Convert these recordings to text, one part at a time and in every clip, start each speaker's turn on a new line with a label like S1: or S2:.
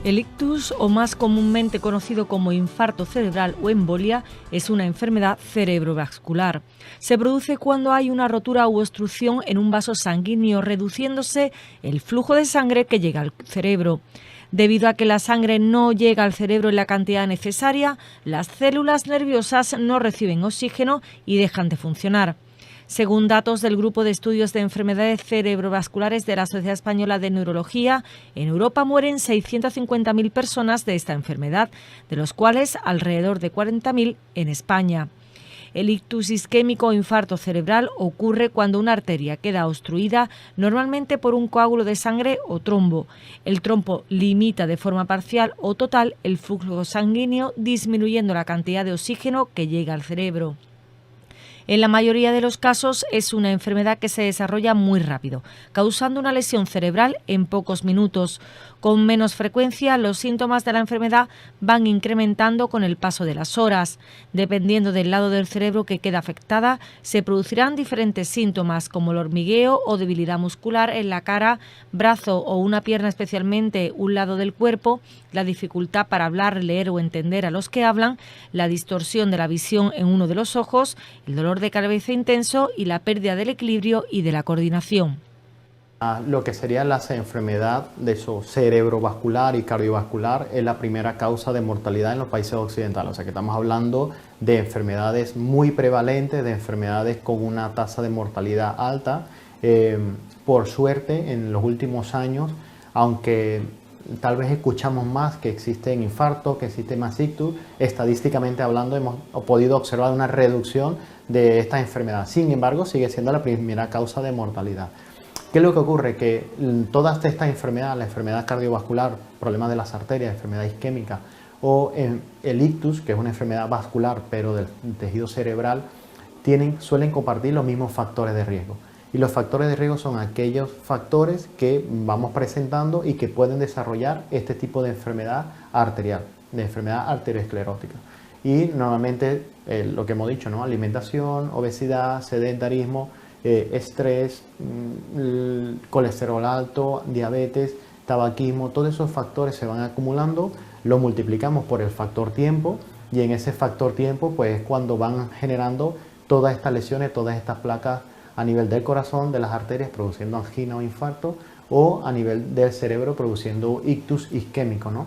S1: El ictus, o más comúnmente conocido como infarto cerebral o embolia, es una enfermedad cerebrovascular. Se produce cuando hay una rotura u obstrucción en un vaso sanguíneo, reduciéndose el flujo de sangre que llega al cerebro. Debido a que la sangre no llega al cerebro en la cantidad necesaria, las células nerviosas no reciben oxígeno y dejan de funcionar. Según datos del Grupo de Estudios de Enfermedades Cerebrovasculares de la Sociedad Española de Neurología, en Europa mueren 650.000 personas de esta enfermedad, de los cuales alrededor de 40.000 en España. El ictus isquémico o infarto cerebral ocurre cuando una arteria queda obstruida, normalmente por un coágulo de sangre o trombo. El trombo limita de forma parcial o total el flujo sanguíneo, disminuyendo la cantidad de oxígeno que llega al cerebro. En la mayoría de los casos es una enfermedad que se desarrolla muy rápido, causando una lesión cerebral en pocos minutos. Con menos frecuencia, los síntomas de la enfermedad van incrementando con el paso de las horas. Dependiendo del lado del cerebro que queda afectada, se producirán diferentes síntomas como el hormigueo o debilidad muscular en la cara, brazo o una pierna, especialmente un lado del cuerpo, la dificultad para hablar, leer o entender a los que hablan, la distorsión de la visión en uno de los ojos, el dolor de cabeza intenso y la pérdida del equilibrio y de la coordinación.
S2: Lo que sería la enfermedad de eso, cerebrovascular y cardiovascular es la primera causa de mortalidad en los países occidentales. O sea que estamos hablando de enfermedades muy prevalentes, de enfermedades con una tasa de mortalidad alta. Por suerte, en los últimos años, aunque tal vez escuchamos más que existen infartos, que existe más ictus, estadísticamente hablando hemos podido observar una reducción de esta enfermedad. Sin embargo, sigue siendo la primera causa de mortalidad. ¿Qué es lo que ocurre? Que todas estas enfermedades, la enfermedad cardiovascular, problemas de las arterias, enfermedad isquémica o el ictus, que es una enfermedad vascular pero del tejido cerebral, suelen compartir los mismos factores de riesgo. Y los factores de riesgo son aquellos factores que vamos presentando y que pueden desarrollar este tipo de enfermedad arterial, de enfermedad arteriosclerótica. Y normalmente lo que hemos dicho, ¿no? Alimentación, obesidad, sedentarismo, estrés, colesterol alto, diabetes, tabaquismo, todos esos factores se van acumulando, lo multiplicamos por el factor tiempo y en ese factor tiempo pues es cuando van generando todas estas lesiones, todas estas placas a nivel del corazón, de las arterias, produciendo angina o infarto, o a nivel del cerebro produciendo ictus isquémico, ¿no?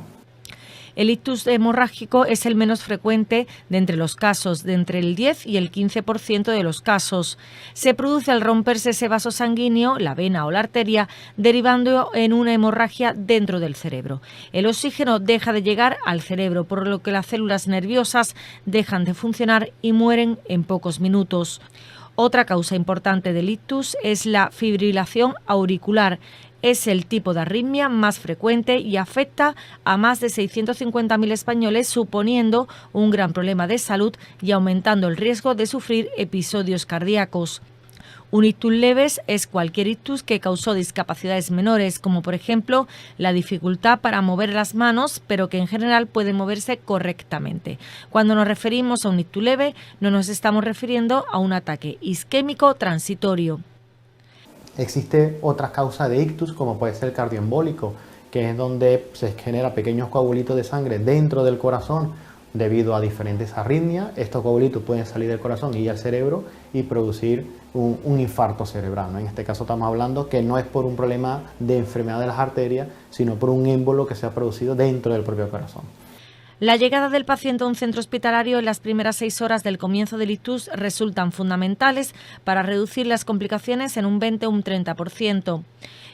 S1: El ictus hemorrágico es el menos frecuente de entre los casos, de entre el 10 y el 15% de los casos. Se produce al romperse ese vaso sanguíneo, la vena o la arteria, derivando en una hemorragia dentro del cerebro. El oxígeno deja de llegar al cerebro, por lo que las células nerviosas dejan de funcionar y mueren en pocos minutos. Otra causa importante del ictus es la fibrilación auricular. Es el tipo de arritmia más frecuente y afecta a más de 650.000 españoles, suponiendo un gran problema de salud y aumentando el riesgo de sufrir episodios cardíacos. Un ictus leves es cualquier ictus que causó discapacidades menores, como por ejemplo la dificultad para mover las manos, pero que en general puede moverse correctamente. Cuando nos referimos a un ictus leve, no nos estamos refiriendo a un ataque isquémico transitorio.
S2: Existe otra causa de ictus, como puede ser el cardioembólico, que es donde se genera pequeños coagulitos de sangre dentro del corazón debido a diferentes arritmias. Estos coagulitos pueden salir del corazón y al cerebro y producir un infarto cerebral, ¿no? En este caso estamos hablando que no es por un problema de enfermedad de las arterias, sino por un émbolo que se ha producido dentro del propio corazón.
S1: La llegada del paciente a un centro hospitalario en las primeras 6 horas del comienzo del ictus resultan fundamentales para reducir las complicaciones en un 20 o un 30%.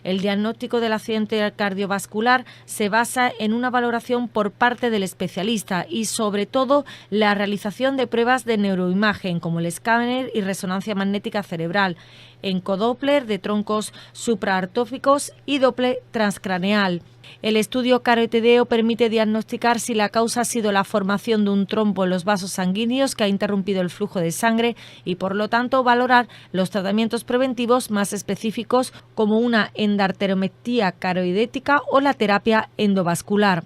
S1: El diagnóstico del accidente cardiovascular se basa en una valoración por parte del especialista y, sobre todo, la realización de pruebas de neuroimagen como el escáner y resonancia magnética cerebral, encodoppler de troncos supraartóficos y Doppler transcraneal. El estudio carotídeo permite diagnosticar si la causa ha sido la formación de un trombo en los vasos sanguíneos que ha interrumpido el flujo de sangre y, por lo tanto, valorar los tratamientos preventivos más específicos como una endarterometría caroidética o la terapia endovascular.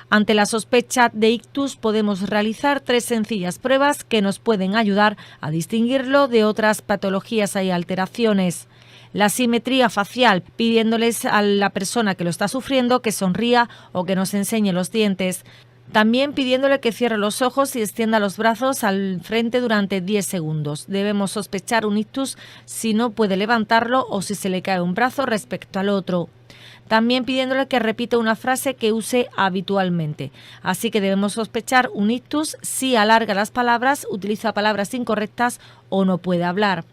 S1: Ante la sospecha de ictus podemos realizar 3 sencillas pruebas que nos pueden ayudar a distinguirlo de otras patologías y alteraciones. La simetría facial, pidiéndoles a la persona que lo está sufriendo que sonría o que nos enseñe los dientes. También pidiéndole que cierre los ojos y extienda los brazos al frente durante 10 segundos. Debemos sospechar un ictus si no puede levantarlo o si se le cae un brazo respecto al otro. También pidiéndole que repita una frase que use habitualmente. Así que debemos sospechar un ictus si alarga las palabras, utiliza palabras incorrectas o no puede hablar.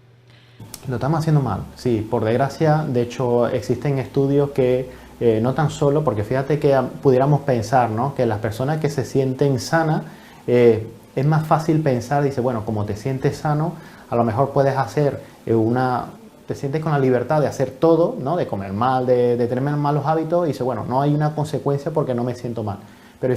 S2: Lo estamos haciendo mal, sí, por desgracia. De hecho, existen estudios que no tan solo, porque fíjate que pudiéramos pensar, ¿no?, que las personas que se sienten sanas, es más fácil pensar, dice, bueno, como te sientes sano, a lo mejor puedes hacer te sientes con la libertad de hacer todo, ¿no?, de comer mal, de tener malos hábitos, y dice, bueno, no hay una consecuencia porque no me siento mal. Pero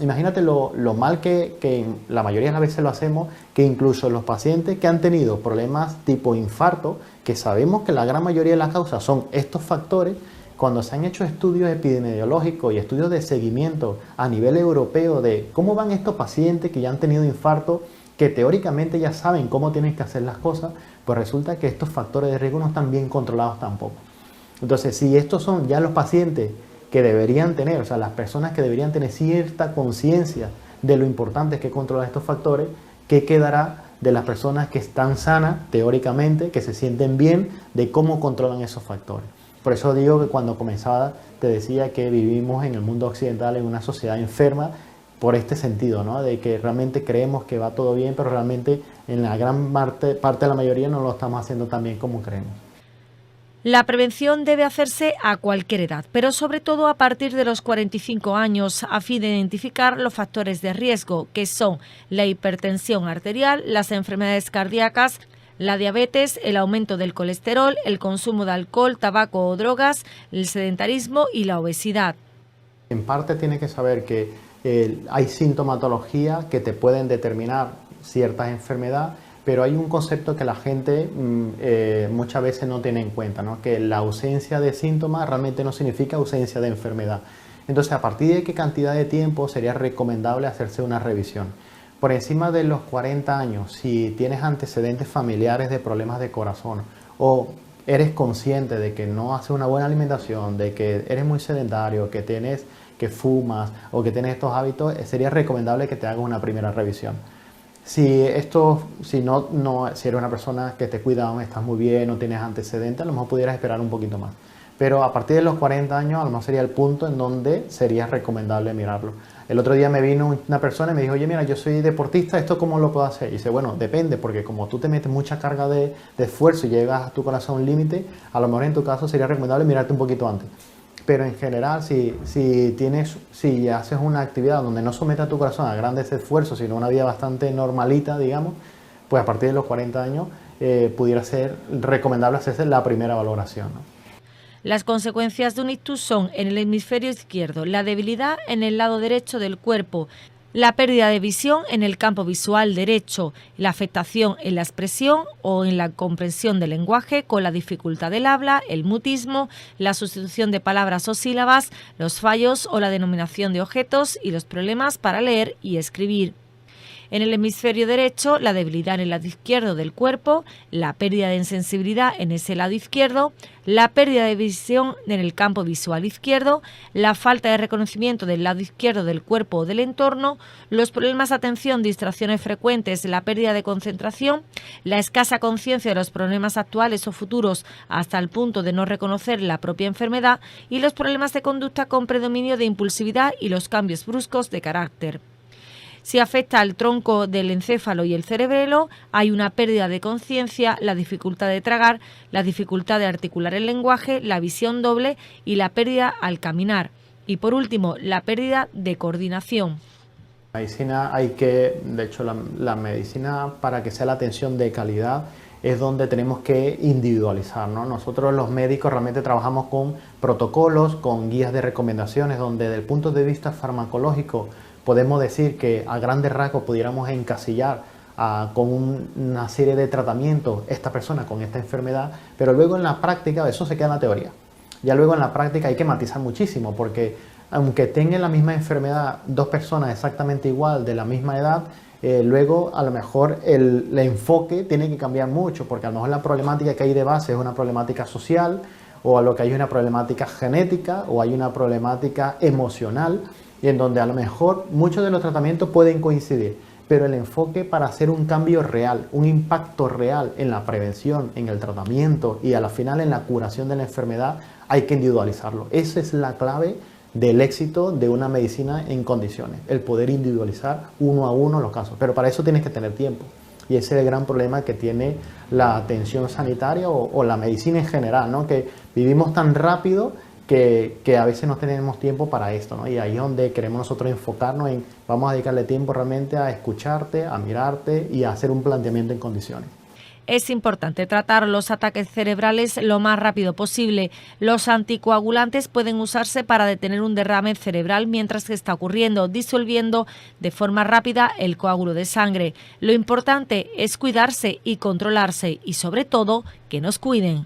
S2: imagínate lo mal que la mayoría de las veces lo hacemos, que incluso los pacientes que han tenido problemas tipo infarto, que sabemos que la gran mayoría de las causas son estos factores, cuando se han hecho estudios epidemiológicos y estudios de seguimiento a nivel europeo de cómo van estos pacientes que ya han tenido infarto, que teóricamente ya saben cómo tienen que hacer las cosas, pues resulta que estos factores de riesgo no están bien controlados tampoco. Entonces, si estos son ya los pacientes que deberían tener, o sea, las personas que deberían tener cierta conciencia de lo importante que es controlar estos factores, ¿qué quedará de las personas que están sanas, teóricamente, que se sienten bien, de cómo controlan esos factores? Por eso digo que cuando comenzaba te decía que vivimos en el mundo occidental en una sociedad enferma por este sentido, ¿no?, de que realmente creemos que va todo bien, pero realmente en la gran parte de la mayoría no lo estamos haciendo tan bien como creemos.
S1: La prevención debe hacerse a cualquier edad, pero sobre todo a partir de los 45 años, a fin de identificar los factores de riesgo, que son la hipertensión arterial, las enfermedades cardíacas, la diabetes, el aumento del colesterol, el consumo de alcohol, tabaco o drogas, el sedentarismo y la obesidad.
S2: En parte tienes que saber que hay sintomatología que te pueden determinar ciertas enfermedades, pero hay un concepto que la gente muchas veces no tiene en cuenta, ¿no?, que la ausencia de síntomas realmente no significa ausencia de enfermedad. Entonces, ¿a partir de qué cantidad de tiempo sería recomendable hacerse una revisión? Por encima de los 40 años, si tienes antecedentes familiares de problemas de corazón o eres consciente de que no haces una buena alimentación, de que eres muy sedentario, que fumas o que tienes estos hábitos, sería recomendable que te hagas una primera revisión. Si eres una persona que te cuida, estás muy bien, no tienes antecedentes, a lo mejor pudieras esperar un poquito más. Pero a partir de los 40 años, a lo mejor sería el punto en donde sería recomendable mirarlo. El otro día me vino una persona y me dijo, oye, mira, yo soy deportista, ¿esto cómo lo puedo hacer? Y dice, bueno, depende, porque como tú te metes mucha carga de esfuerzo y llegas a tu corazón a un límite, a lo mejor en tu caso sería recomendable mirarte un poquito antes. Pero en general, si haces una actividad donde no sometes a tu corazón a grandes esfuerzos, sino una vida bastante normalita, digamos, pues a partir de los 40 años pudiera ser recomendable hacerse la primera valoración, ¿no?
S1: Las consecuencias de un ictus son en el hemisferio izquierdo, la debilidad en el lado derecho del cuerpo, la pérdida de visión en el campo visual derecho, la afectación en la expresión o en la comprensión del lenguaje con la dificultad del habla, el mutismo, la sustitución de palabras o sílabas, los fallos o la denominación de objetos y los problemas para leer y escribir. En el hemisferio derecho, la debilidad en el lado izquierdo del cuerpo, la pérdida de sensibilidad en ese lado izquierdo, la pérdida de visión en el campo visual izquierdo, la falta de reconocimiento del lado izquierdo del cuerpo o del entorno, los problemas de atención, distracciones frecuentes, la pérdida de concentración, la escasa conciencia de los problemas actuales o futuros hasta el punto de no reconocer la propia enfermedad y los problemas de conducta con predominio de impulsividad y los cambios bruscos de carácter. Si afecta al tronco del encéfalo y el cerebelo, hay una pérdida de conciencia, la dificultad de tragar, la dificultad de articular el lenguaje, la visión doble y la pérdida al caminar. Y por último, la pérdida de coordinación.
S2: Medicina de hecho, la medicina, para que sea la atención de calidad, es donde tenemos que individualizar, ¿no? Nosotros los médicos realmente trabajamos con protocolos, con guías de recomendaciones, donde desde el punto de vista farmacológico podemos decir que a grandes rasgos pudiéramos encasillar con una serie de tratamientos esta persona con esta enfermedad, pero luego en la práctica eso se queda en la teoría. Ya luego en la práctica hay que matizar muchísimo, porque aunque tengan la misma enfermedad dos personas exactamente igual, de la misma edad, Luego, a lo mejor el enfoque tiene que cambiar mucho, porque a lo mejor la problemática que hay de base es una problemática social, o a lo que hay una problemática genética, o hay una problemática emocional, y en donde a lo mejor muchos de los tratamientos pueden coincidir, pero el enfoque para hacer un cambio real, un impacto real en la prevención, en el tratamiento y a la final en la curación de la enfermedad, hay que individualizarlo. Esa es la clave del éxito de una medicina en condiciones, el poder individualizar uno a uno los casos, pero para eso tienes que tener tiempo, y ese es el gran problema que tiene la atención sanitaria o la medicina en general, ¿no? Que vivimos tan rápido que a veces no tenemos tiempo para esto, ¿no? Y ahí es donde queremos nosotros enfocarnos en, vamos a dedicarle tiempo realmente a escucharte, a mirarte y a hacer un planteamiento en condiciones.
S1: Es importante tratar los ataques cerebrales lo más rápido posible. Los anticoagulantes pueden usarse para detener un derrame cerebral mientras que está ocurriendo, disolviendo de forma rápida el coágulo de sangre. Lo importante es cuidarse y controlarse y, sobre todo, que nos cuiden.